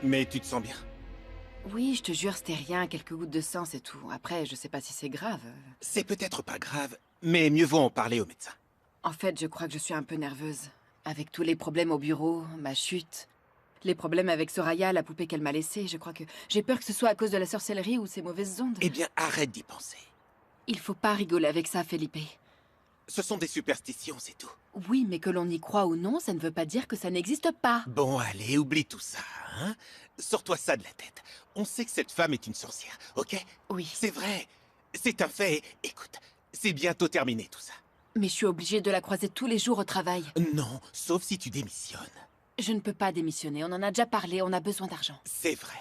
Mais tu te sens bien? Oui, je te jure, c'était rien, quelques gouttes de sang, c'est tout. Après, je sais pas si c'est grave. C'est peut-être pas grave, mais mieux vaut en parler au médecin. En fait, je crois que je suis un peu nerveuse. Avec tous les problèmes au bureau, ma chute, les problèmes avec Soraya, la poupée qu'elle m'a laissée, je crois que j'ai peur que ce soit à cause de la sorcellerie ou ces mauvaises ondes. Eh bien, arrête d'y penser. Il faut pas rigoler avec ça, Felipe. Ce sont des superstitions, c'est tout. Oui, mais que l'on y croit ou non, ça ne veut pas dire que ça n'existe pas. Bon, allez, oublie tout ça, hein? Sors-toi ça de la tête. On sait que cette femme est une sorcière, ok? Oui, C'est vrai. C'est un fait. Écoute, c'est bientôt terminé tout ça. mais je suis obligée de la croiser tous les jours au travail. Non, sauf si tu démissionnes. Je ne peux pas démissionner, on en a déjà parlé, on a besoin d'argent. C'est vrai.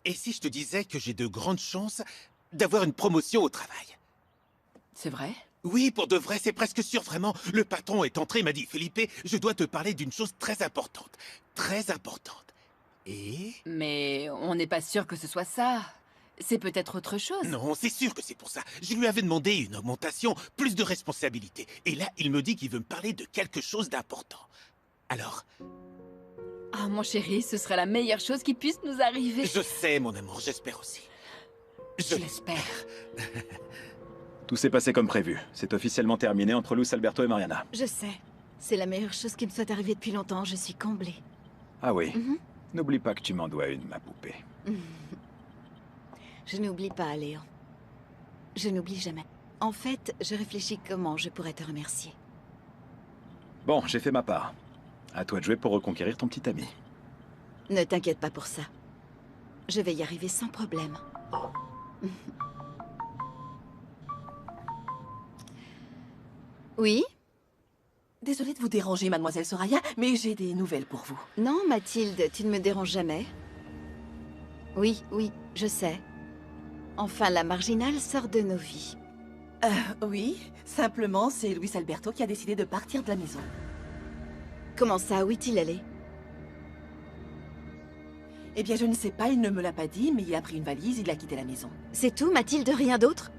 Et si je te disais que j'ai de grandes chances d'avoir une promotion au travail? C'est vrai? Oui, pour de vrai, c'est presque sûr, vraiment. Le patron est entré, m'a dit, Felipe, je dois te parler d'une chose très importante. Très importante. Et... Mais on n'est pas sûr que ce soit ça. C'est peut-être autre chose. Non, c'est sûr que c'est pour ça. Je lui avais demandé une augmentation, plus de responsabilités. Et là, il me dit qu'il veut me parler de quelque chose d'important. Alors, Ah, mon chéri, ce serait la meilleure chose qui puisse nous arriver. je sais, mon amour, j'espère aussi. Je l'espère. Tout s'est passé comme prévu. C'est officiellement terminé entre Luis Alberto et Mariana. Je sais. C'est la meilleure chose qui me soit arrivée depuis longtemps. Je suis comblée. Ah oui. N'oublie pas que tu m'en dois une, ma poupée. Je n'oublie pas, Léon. Je n'oublie jamais. En fait, je réfléchis comment je pourrais te remercier. Bon, j'ai fait ma part. À toi de jouer pour reconquérir ton petit ami. Ne t'inquiète pas pour ça. Je vais y arriver sans problème. Oui? Désolée de vous déranger, mademoiselle Soraya, mais j'ai des nouvelles pour vous. Non, Mathilde, tu ne me déranges jamais. Oui, oui, je sais. Enfin, la marginale sort de nos vies. Oui, simplement, c'est Luis Alberto qui a décidé de partir de la maison. Comment ça, où est-il allé? Eh bien, je ne sais pas, il ne me l'a pas dit, mais il a pris une valise, il a quitté la maison. C'est tout, Mathilde, rien d'autre?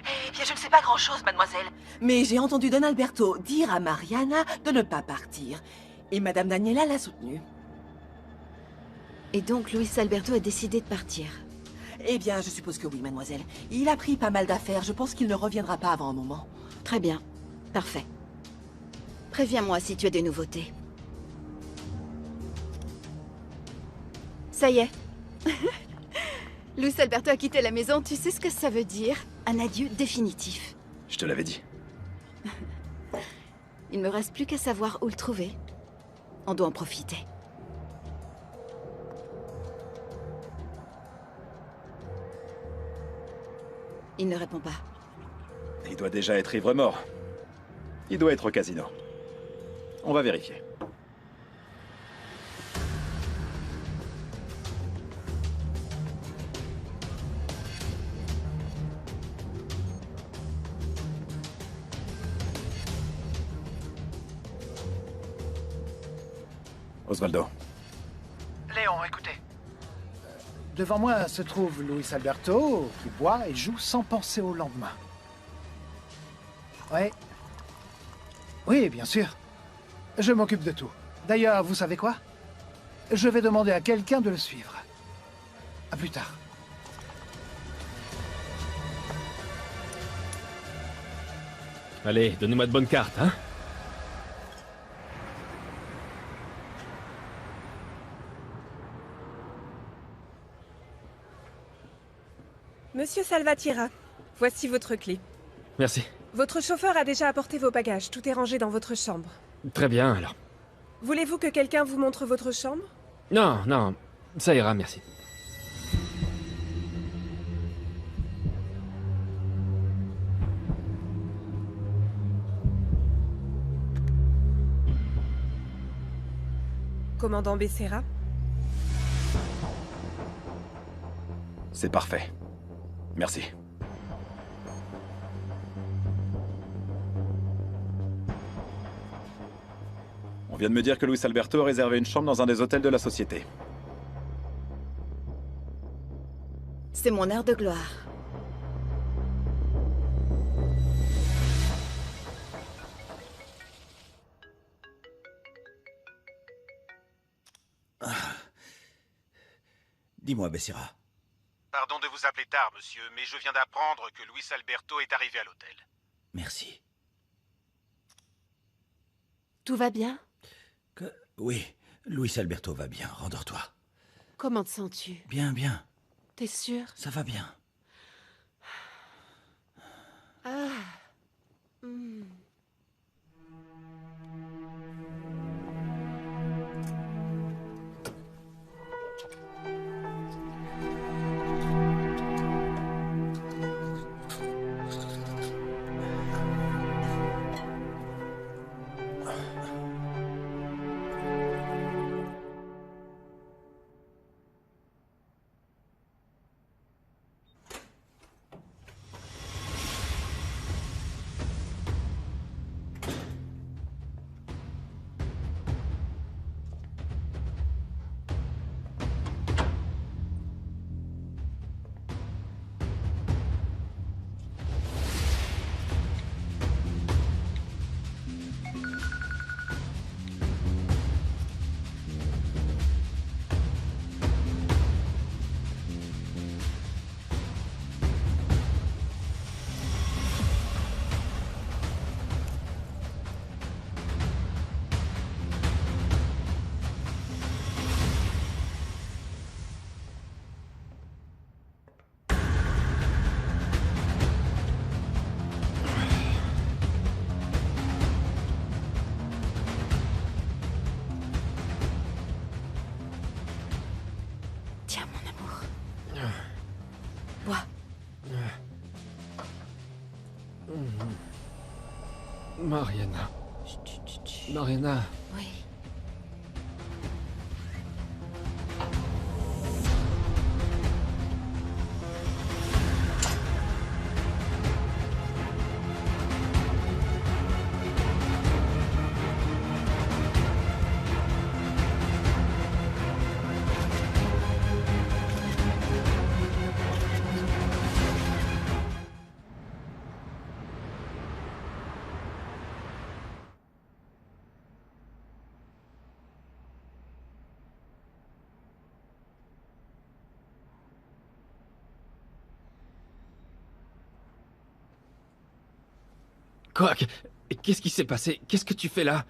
Eh bien, je ne sais pas grand-chose, mademoiselle. Mais j'ai entendu Don Alberto dire à Mariana de ne pas partir. Et Madame Daniela l'a soutenu. Et donc, Luis Alberto a décidé de partir. Eh bien, je suppose que oui, mademoiselle. Il a pris pas mal d'affaires, je pense qu'il ne reviendra pas avant un moment. Très bien. Parfait. Préviens-moi si tu as des nouveautés. Ça y est. Luis Alberto a quitté la maison, tu sais ce que ça veut dire? Un adieu définitif. Je te l'avais dit. Il ne me reste plus qu'à savoir où le trouver. On doit en profiter. Il ne répond pas. Il doit déjà être ivre-mort. Il doit être au casino. On va vérifier. Osvaldo. Léon, écoutez. Devant moi se trouve Luis Alberto, qui boit et joue sans penser au lendemain. Ouais. Oui, bien sûr. Je m'occupe de tout. D'ailleurs, vous savez quoi? Je vais demander à quelqu'un de le suivre. À plus tard. Allez, donnez-moi de bonnes cartes, hein? Monsieur Salvatierra, voici votre clé. Merci. Votre chauffeur a déjà apporté vos bagages. Tout est rangé dans votre chambre. Très bien, alors. Voulez-vous que quelqu'un vous montre votre chambre? Non, non, ça ira, merci. Commandant Becerra? C'est parfait. Merci. On vient de me dire que Luis Alberto a réservé une chambre dans un des hôtels de la société. C'est mon heure de gloire. Dis-moi, Bessira. Pardon de vous appeler tard, monsieur, mais je viens d'apprendre que Luis Alberto est arrivé à l'hôtel. Merci. Tout va bien? Oui, Luis Alberto va bien, rendors-toi. Comment te sens-tu? Bien, bien. T'es sûr? Ça va bien. Ah. Hmm. Tiens, mon amour. Bois. Mariana. Chut, chut, chut. Mariana. Oui. Quoi? Qu'est-ce qui s'est passé? Qu'est-ce que tu fais là?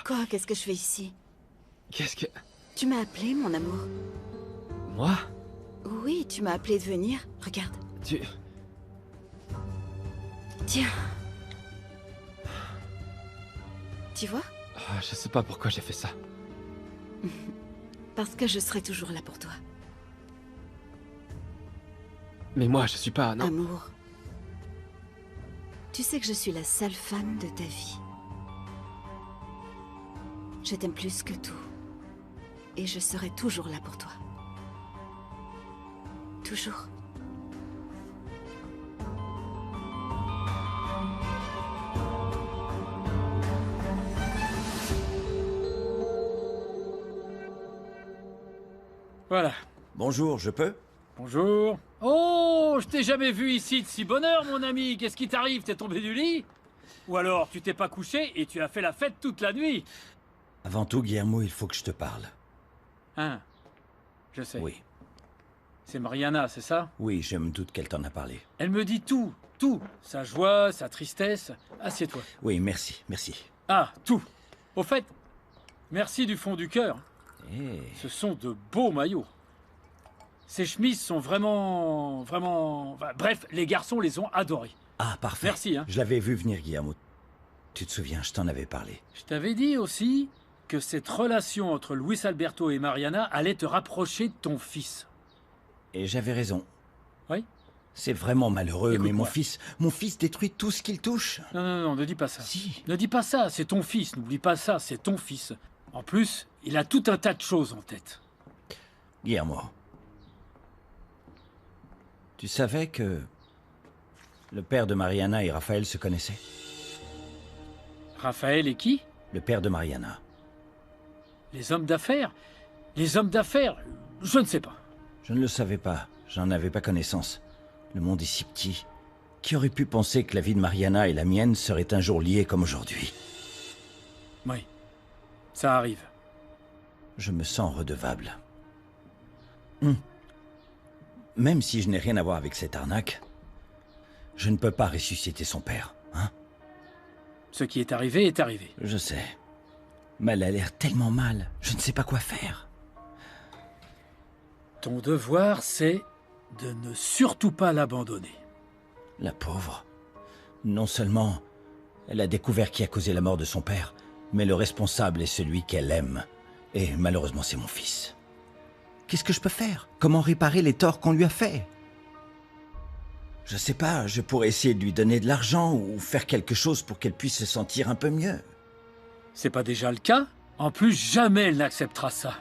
Quoi? Qu'est-ce que je fais ici? Qu'est-ce que... Tu m'as appelé, mon amour. Moi? Oui, tu m'as appelé de venir. Regarde. Tu... Tiens. Tu vois? Je sais pas pourquoi j'ai fait ça. Parce que je serai toujours là pour toi. Mais moi, je suis pas... Non. Amour. Tu sais que je suis la seule femme de ta vie. Je t'aime plus que tout. Et je serai toujours là pour toi. Toujours. Voilà. Bonjour, je peux? Bonjour. Oh, je t'ai jamais vu ici de si bonne heure, mon ami. Qu'est-ce qui t'arrive? T'es tombé du lit? Ou alors, tu t'es pas couché et tu as fait la fête toute la nuit? Avant tout, Guillermo, il faut que je te parle. Hein? Je sais. Oui. C'est Mariana, c'est ça? Oui, je me doute qu'elle t'en a parlé. Elle me dit tout. Tout. Sa joie, sa tristesse. Assieds-toi. Oui, merci, merci. Ah, tout. Au fait, merci du fond du cœur. Eh. Ce sont de beaux maillots. Ces chemises sont vraiment... Enfin, bref, les garçons les ont adorés. Ah, parfait. Merci, hein. Je l'avais vu venir, Guillermo. Tu te souviens, je t'en avais parlé. Je t'avais dit aussi que cette relation entre Luis Alberto et Mariana allait te rapprocher de ton fils. Et j'avais raison. Oui? C'est vraiment malheureux, mais Écoute-moi. mon fils détruit tout ce qu'il touche. Non, non, non, ne dis pas ça. Si. Ne dis pas ça, c'est ton fils. N'oublie pas ça, c'est ton fils. En plus, il a tout un tas de choses en tête. Guillermo. Tu savais que le père de Mariana et Raphaël se connaissaient? Raphaël et qui? Le père de Mariana. Les hommes d'affaires? Les hommes d'affaires? Je ne sais pas. Je ne le savais pas, j'en avais pas connaissance. Le monde est si petit. Qui aurait pu penser que la vie de Mariana et la mienne seraient un jour liées comme aujourd'hui? Oui, ça arrive. Je me sens redevable. Même si je n'ai rien à voir avec cette arnaque, je ne peux pas ressusciter son père, hein? Ce qui est arrivé est arrivé. Je sais. Mais elle a l'air tellement mal, je ne sais pas quoi faire. Ton devoir, c'est de ne surtout pas l'abandonner. La pauvre. Non seulement elle a découvert qui a causé la mort de son père, mais le responsable est celui qu'elle aime. Et malheureusement, c'est mon fils. Qu'est-ce que je peux faire? Comment réparer les torts qu'on lui a faits? Je sais pas, je pourrais essayer de lui donner de l'argent ou faire quelque chose pour qu'elle puisse se sentir un peu mieux. C'est pas déjà le cas? En plus, jamais elle n'acceptera ça.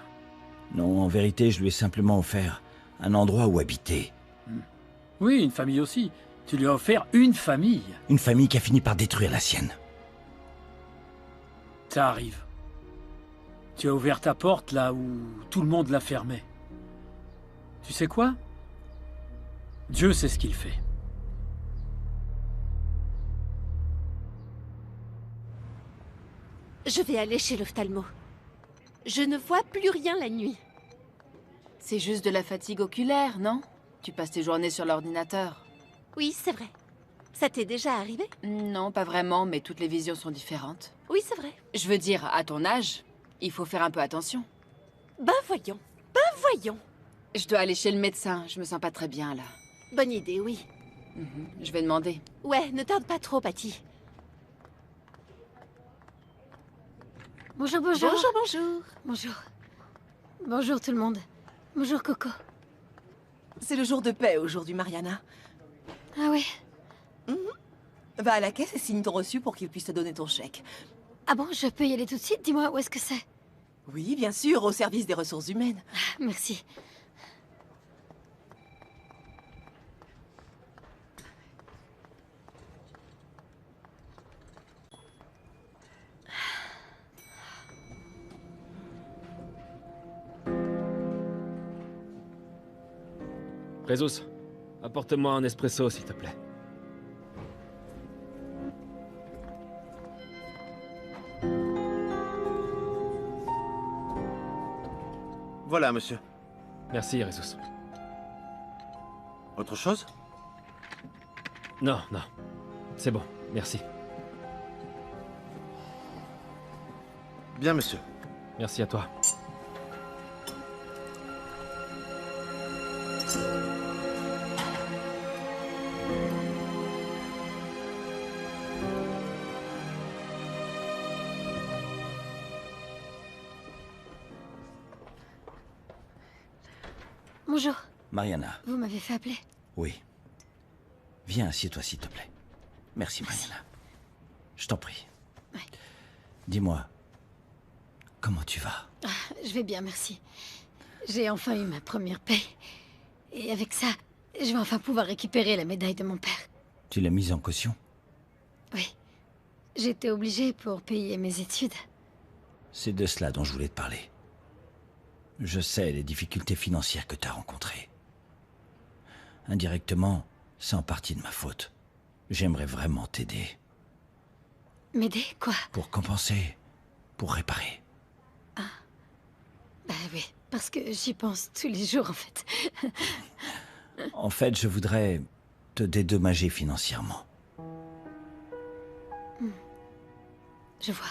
Non, en vérité, je lui ai simplement offert un endroit où habiter. Oui, une famille aussi. Tu lui as offert une famille. Une famille qui a fini par détruire la sienne. Ça arrive. Tu as ouvert ta porte là où tout le monde la fermait. Tu sais quoi? Dieu sait ce qu'il fait. Je vais aller chez l'ophtalmo. Je ne vois plus rien la nuit. C'est juste de la fatigue oculaire, non? Tu passes tes journées sur l'ordinateur. Oui, c'est vrai. Ça t'est déjà arrivé? Non, pas vraiment, mais toutes les visions sont différentes. Oui, c'est vrai. Je veux dire, à ton âge, il faut faire un peu attention. Ben voyons. Ben voyons. Je dois aller chez le médecin, je me sens pas très bien là. Bonne idée, oui. Je vais demander. Ouais, ne tarde pas trop, Patty. Bonjour, bonjour. Bonjour, bonjour. Bonjour. Bonjour tout le monde. Bonjour Coco. C'est le jour de paix aujourd'hui, Mariana. Ah ouais? Va à la caisse et signe ton reçu pour qu'ils puissent te donner ton chèque. Ah bon, je peux y aller tout de suite? Dis-moi, où est-ce que c'est? Oui, bien sûr, au service des ressources humaines. Ah, merci. Jesus, apporte-moi un espresso, s'il te plaît. Voilà, monsieur. Merci, Jesus. Autre chose? Non, non. C'est bon, merci. Bien, monsieur. Merci à toi. Bonjour. Mariana. Vous m'avez fait appeler? Oui. Viens, assieds-toi, s'il te plaît. Merci, Mariana. Je t'en prie. Ouais. Dis-moi, comment tu vas? Ah, je vais bien, merci. J'ai enfin eu ma première paie. Et avec ça, je vais enfin pouvoir récupérer la médaille de mon père. Tu l'as mise en caution? Oui. J'étais obligée pour payer mes études. C'est de cela dont je voulais te parler. Je sais les difficultés financières que tu as rencontrées. Indirectement, c'est en partie de ma faute. J'aimerais vraiment t'aider. M'aider, quoi? Pour compenser, pour réparer. Ah. Bah oui, parce que j'y pense tous les jours, en fait. En fait, je voudrais te dédommager financièrement. Je vois.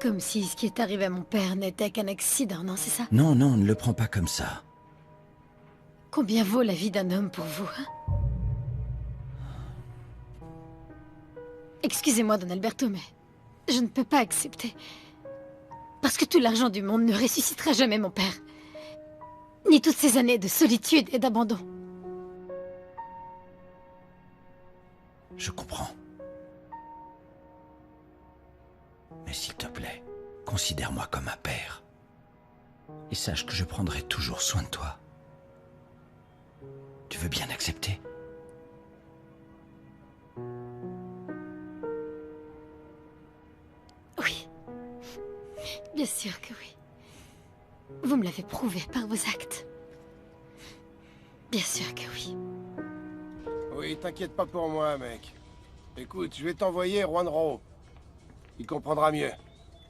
Comme si ce qui est arrivé à mon père n'était qu'un accident, non, c'est ça? Non, non, ne le prends pas comme ça. Combien vaut la vie d'un homme pour vous, hein? Excusez-moi, Don Alberto, mais je ne peux pas accepter. Parce que tout l'argent du monde ne ressuscitera jamais mon père. Ni toutes ces années de solitude et d'abandon. Je comprends. Mais s'il te plaît, considère-moi comme un père. Et sache que je prendrai toujours soin de toi. Tu veux bien accepter? Oui. Bien sûr que oui. Vous me l'avez prouvé par vos actes. Bien sûr que oui. Oui, t'inquiète pas pour moi, mec. Écoute, je vais t'envoyer Juanro. Il comprendra mieux.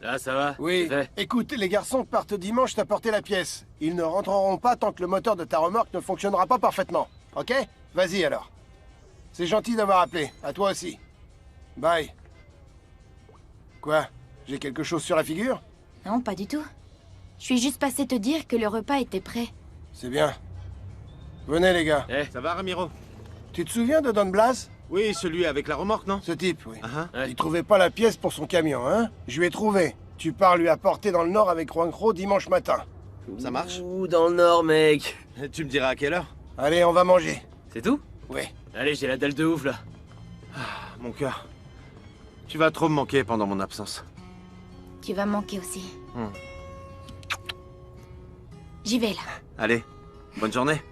Là, ça va? Oui. C'est fait. Écoute, les garçons partent dimanche t'apporter la pièce. Ils ne rentreront pas tant que le moteur de ta remorque ne fonctionnera pas parfaitement. Ok? Vas-y alors. C'est gentil d'avoir appelé. À toi aussi. Bye. Quoi? J'ai quelque chose sur la figure? Non, pas du tout. Je suis juste passé te dire que le repas était prêt. C'est bien. Venez les gars. Ça va, Ramiro? Tu te souviens de Don Blas? Oui, celui avec la remorque, non? Ce type, oui. Uh-huh. Il trouvait pas la pièce pour son camion, hein? Je lui ai trouvé. Tu pars lui apporter dans le nord avec Juancro dimanche matin. Ça marche? Ouh, dans le nord, mec. Tu me diras à quelle heure? Allez, on va manger. C'est tout? Oui. Allez, j'ai la dalle de ouf, là. Mon cœur. Tu vas trop me manquer pendant mon absence. Tu vas manquer aussi. Hmm. J'y vais, là. Allez, bonne journée.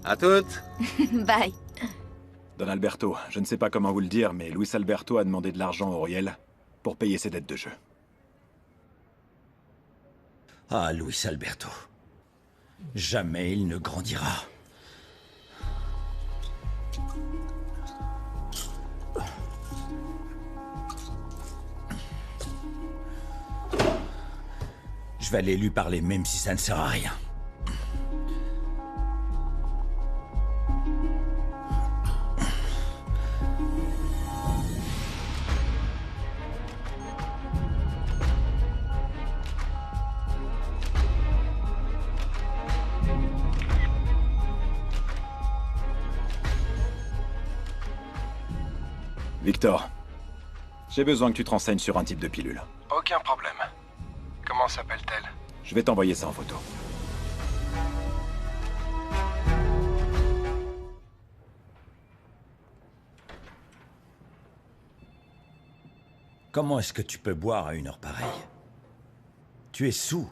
À toutes. Bye. Don Alberto, je ne sais pas comment vous le dire, mais Luis Alberto a demandé de l'argent à Auriel pour payer ses dettes de jeu. Ah, Luis Alberto. Jamais il ne grandira. Je vais aller lui parler même si ça ne sert à rien. Victor, j'ai besoin que tu te renseignes sur un type de pilule. Aucun problème. Comment s'appelle-t-elle? Je vais t'envoyer ça en photo. Comment est-ce que tu peux boire à une heure pareille? Tu es saoul.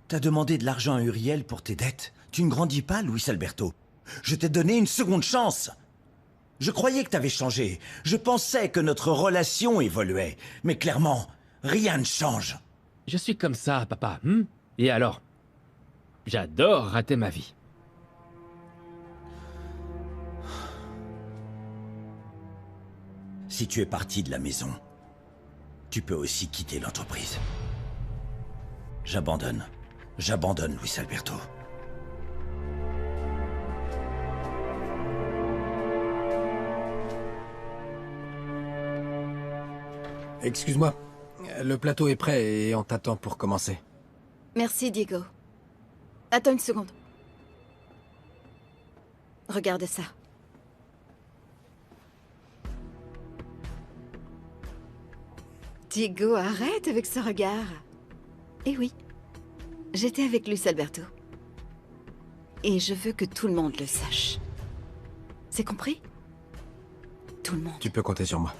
T'as demandé de l'argent à Uriel pour tes dettes. Tu ne grandis pas, Luis Alberto. Je t'ai donné une seconde chance. Je croyais que t'avais changé. Je pensais que notre relation évoluait. Mais clairement, rien ne change. Je suis comme ça, papa. Et alors? J'adore rater ma vie. Si tu es parti de la maison, tu peux aussi quitter l'entreprise. J'abandonne. J'abandonne, Luis Alberto. Excuse-moi. Le plateau est prêt et on t'attend pour commencer. Merci, Diego. Attends une seconde. Regarde ça. Diego, arrête avec ce regard. Eh oui, j'étais avec Luis Alberto. Et je veux que tout le monde le sache. C'est compris? Tout le monde. Tu peux compter sur moi.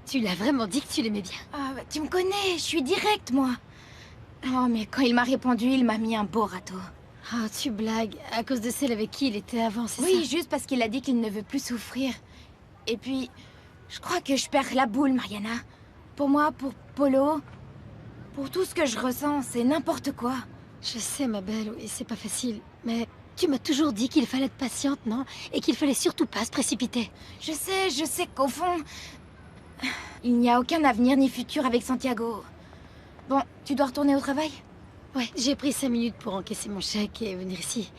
Tu l'as vraiment dit que tu l'aimais bien. Ah, bah, tu me connais, je suis directe, moi. Oh, mais quand il m'a répondu, il m'a mis un beau râteau. Oh, tu blagues. À cause de celle avec qui il était avant, c'est ça? Oui, juste parce qu'il a dit qu'il ne veut plus souffrir. Et puis, je crois que je perds la boule, Mariana. Pour moi, pour Polo, pour tout ce que je ressens, c'est n'importe quoi. Je sais, ma belle, oui, c'est pas facile. Mais tu m'as toujours dit qu'il fallait être patiente, non? Et qu'il fallait surtout pas se précipiter. Je sais qu'au fond, il n'y a aucun avenir ni futur avec Santiago. Bon, tu dois retourner au travail? Ouais, j'ai pris 5 minutes pour encaisser mon chèque et venir ici.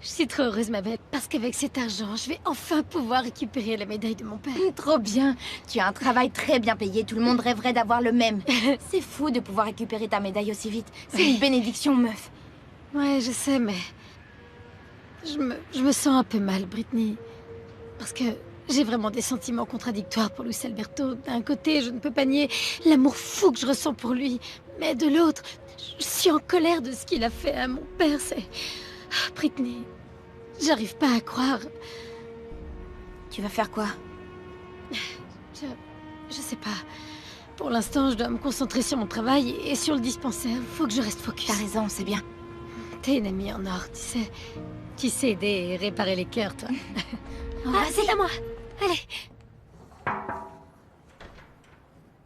Je suis trop heureuse, ma belle, parce qu'avec cet argent, je vais enfin pouvoir récupérer la médaille de mon père. Trop bien. Tu as un travail très bien payé, tout le monde rêverait d'avoir le même. C'est fou de pouvoir récupérer ta médaille aussi vite. C'est une bénédiction, meuf. Ouais, je sais, mais... Je me sens un peu mal, Brittany. Parce que j'ai vraiment des sentiments contradictoires pour Luis Alberto. D'un côté, je ne peux pas nier l'amour fou que je ressens pour lui. Mais de l'autre, je suis en colère de ce qu'il a fait à mon père. C'est... Brittany, j'arrive pas à croire. Tu vas faire quoi? Je sais pas. Pour l'instant, je dois me concentrer sur mon travail et sur le dispensaire. Faut que je reste focus. T'as raison, c'est bien. T'es une amie en or, tu sais. Tu sais aider et réparer les cœurs, toi. Ah, c'est à moi. Allez.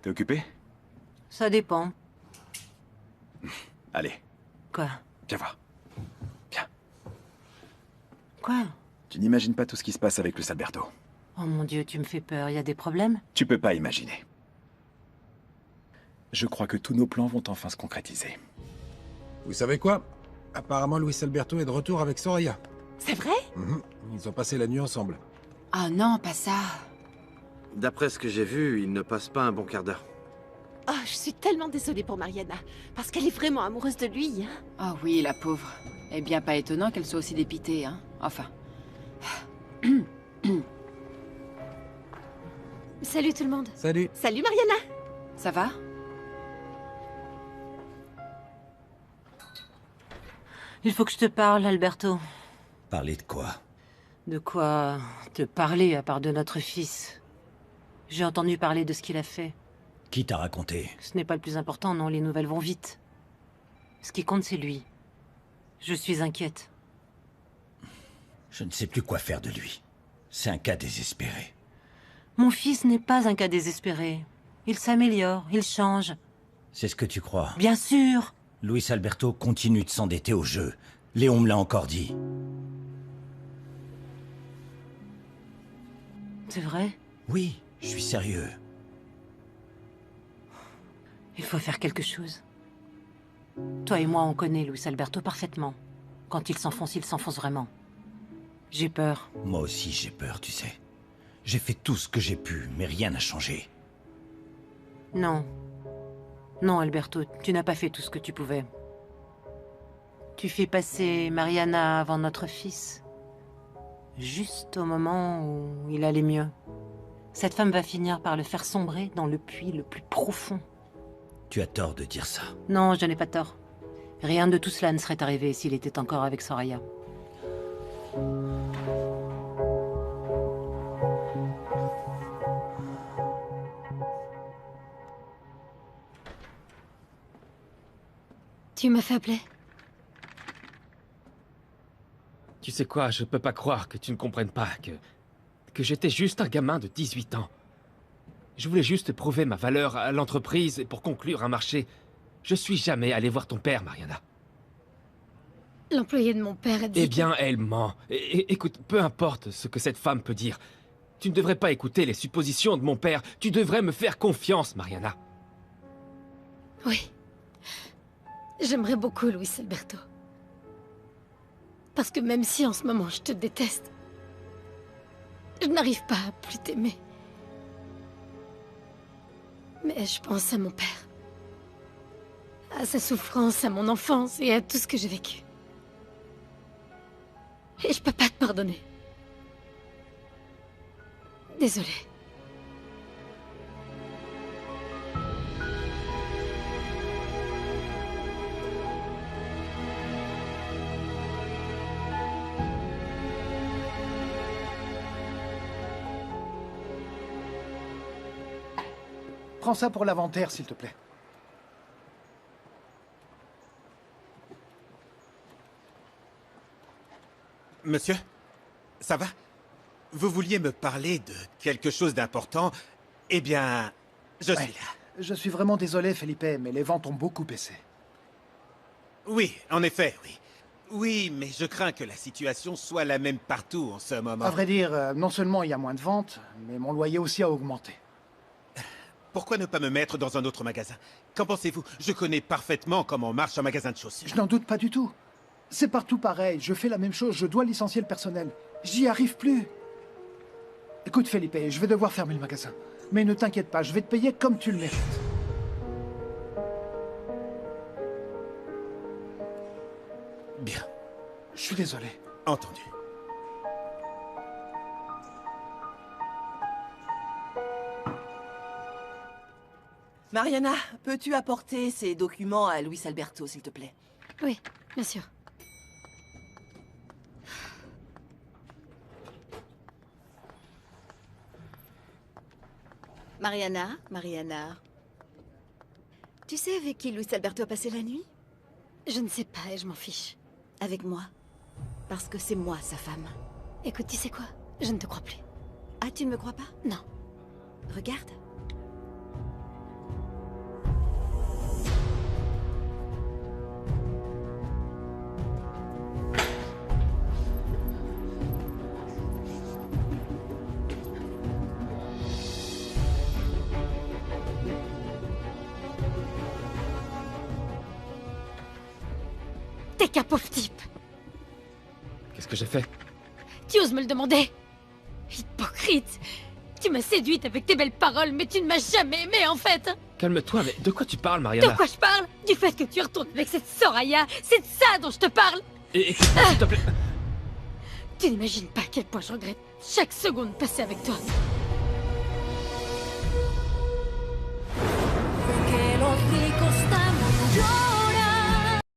T'es occupé? Ça dépend. Allez. Quoi? Viens voir. Quoi? Tu n'imagines pas tout ce qui se passe avec Luis Alberto. Oh mon Dieu, tu me fais peur. Il y a des problèmes? Tu peux pas imaginer. Je crois que tous nos plans vont enfin se concrétiser. Vous savez quoi? Apparemment, Luis Alberto est de retour avec Soraya. C'est vrai? Ils ont passé la nuit ensemble. Ah non, pas ça. D'après ce que j'ai vu, il ne passe pas un bon quart d'heure. Oh, je suis tellement désolée pour Mariana, parce qu'elle est vraiment amoureuse de lui, hein. Ah oui, la pauvre. Eh bien, pas étonnant qu'elle soit aussi dépitée, hein. Enfin... Salut tout le monde. Salut. Salut Mariana. Ça va? Il faut que je te parle, Alberto. Parler de quoi? De quoi te parler à part de notre fils? J'ai entendu parler de ce qu'il a fait. Qui t'a raconté? Ce n'est pas le plus important, non, les nouvelles vont vite. Ce qui compte, c'est lui. Je suis inquiète. Je ne sais plus quoi faire de lui. C'est un cas désespéré. Mon fils n'est pas un cas désespéré. Il s'améliore, il change. C'est ce que tu crois? Bien sûr! Luis Alberto continue de s'endetter au jeu. Léon me l'a encore dit. C'est vrai? Oui, je suis sérieux. Il faut faire quelque chose. Toi et moi, on connaît Luis Alberto parfaitement. Quand il s'enfonce vraiment. J'ai peur. Moi aussi, j'ai peur, tu sais. J'ai fait tout ce que j'ai pu, mais rien n'a changé. Non. Non, Alberto, tu n'as pas fait tout ce que tu pouvais. Tu fais passer Mariana avant notre fils. Juste au moment où il allait mieux. Cette femme va finir par le faire sombrer dans le puits le plus profond. Tu as tort de dire ça. Non, je n'ai pas tort. Rien de tout cela ne serait arrivé s'il était encore avec Soraya. Tu m'as fait appeler? Tu sais quoi, je peux pas croire que tu ne comprennes pas que j'étais juste un gamin de 18 ans. Je voulais juste prouver ma valeur à l'entreprise et pour conclure un marché. Je suis jamais allé voir ton père, Mariana. L'employé de mon père a dit... Eh bien, elle ment. Écoute, peu importe ce que cette femme peut dire. Tu ne devrais pas écouter les suppositions de mon père. Tu devrais me faire confiance, Mariana. Oui. J'aimerais beaucoup Luis Alberto. Parce que même si en ce moment je te déteste, je n'arrive pas à plus t'aimer. Mais je pense à mon père. À sa souffrance, à mon enfance et à tout ce que j'ai vécu. Et je peux pas te pardonner. Désolée. Prends ça pour l'inventaire, s'il te plaît. Monsieur, ça va? Vous vouliez me parler de quelque chose d'important? Eh bien, je suis là. Je suis vraiment désolé, Felipe, mais les ventes ont beaucoup baissé. Oui, en effet, oui. Oui, mais je crains que la situation soit la même partout en ce moment. À vrai dire, non seulement il y a moins de ventes, mais mon loyer aussi a augmenté. Pourquoi ne pas me mettre dans un autre magasin? Qu'en pensez-vous? Je connais parfaitement comment marche un magasin de chaussures. Je n'en doute pas du tout. C'est partout pareil, je fais la même chose, je dois licencier le personnel. J'y arrive plus. Écoute, Felipe, je vais devoir fermer le magasin. Mais ne t'inquiète pas, je vais te payer comme tu le mérites. Bien. Je suis désolé. Entendu. Mariana, peux-tu apporter ces documents à Luis Alberto, s'il te plaît? Oui, bien sûr. Mariana. Tu sais avec qui Luis Alberto a passé la nuit? Je ne sais pas et je m'en fiche. Avec moi. Parce que c'est moi, sa femme. Écoute, tu sais quoi? Je ne te crois plus. Ah, tu ne me crois pas? Non. Regarde. T'es qu'un pauvre type. Qu'est-ce que j'ai fait? Tu oses me le demander? Hypocrite! Tu m'as séduite avec tes belles paroles, mais tu ne m'as jamais aimée en fait! Calme-toi, mais de quoi tu parles, Mariana? De quoi je parle? Du fait que tu retournes avec cette Soraya! C'est de ça dont je te parle! Et s'il te plaît... Tu n'imagines pas à quel point je regrette chaque seconde passée avec toi.